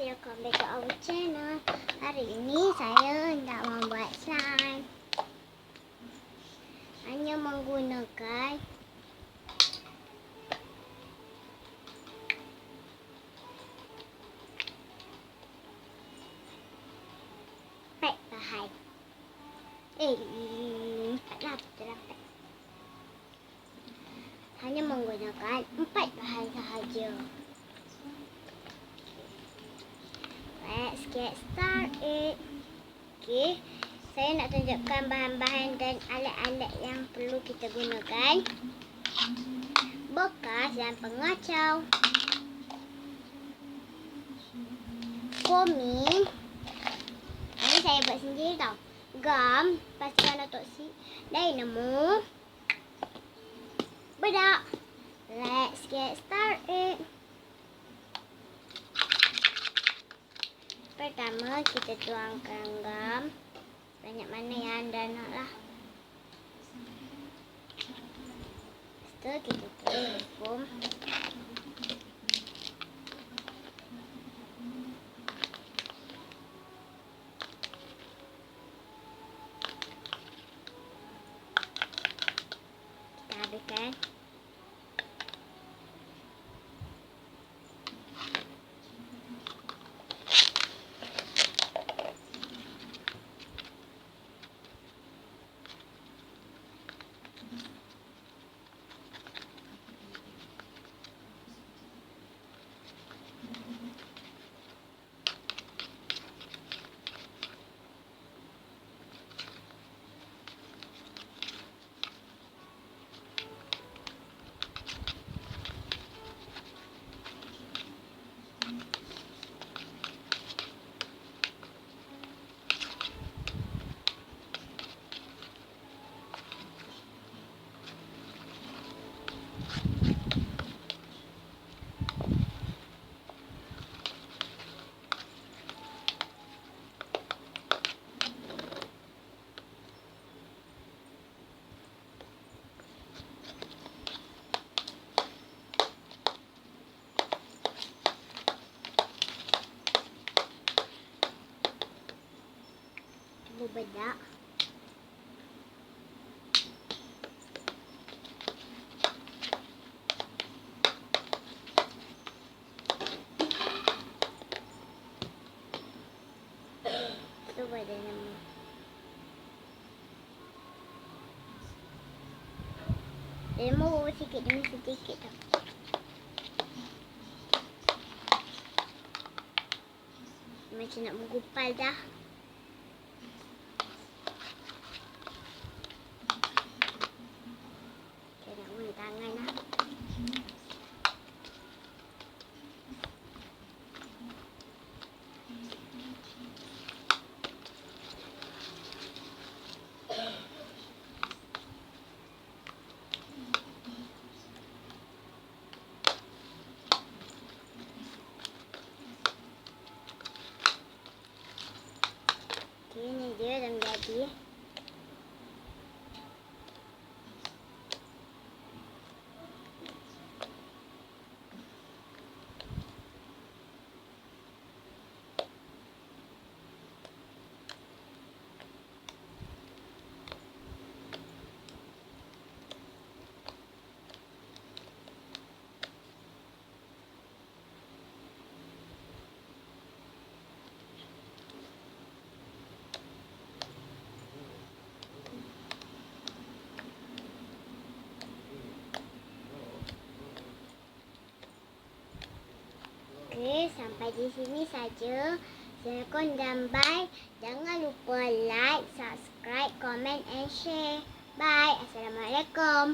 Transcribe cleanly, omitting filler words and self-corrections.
welcome back to our channel. Hari ini saya hendak membuat slime. Hanya menggunakan empat bahan. Hanya menggunakan 4 bahan sahaja. Let's get started. Okay, saya nak tunjukkan bahan-bahan dan alat-alat yang perlu kita gunakan. Bekas dan pengacau, foaming, ini saya buat sendiri tau. Gam, pastikan otoksi, dynamo, bedak. Let's get started. Pertama, kita tuangkan gam. Banyak mana yang anda nak lah. Lepas tu, kita tuang foam. Kita habiskan. Bedak. Itu ada nama. Demo sikit demi sedikit tau. Macam nak menggupal dah. Tangan lah. Okay, ni dia dah jadi. Okey, sampai di sini saja. Assalamualaikum dan bye. Jangan lupa like, subscribe, comment and share. Bye. Assalamualaikum.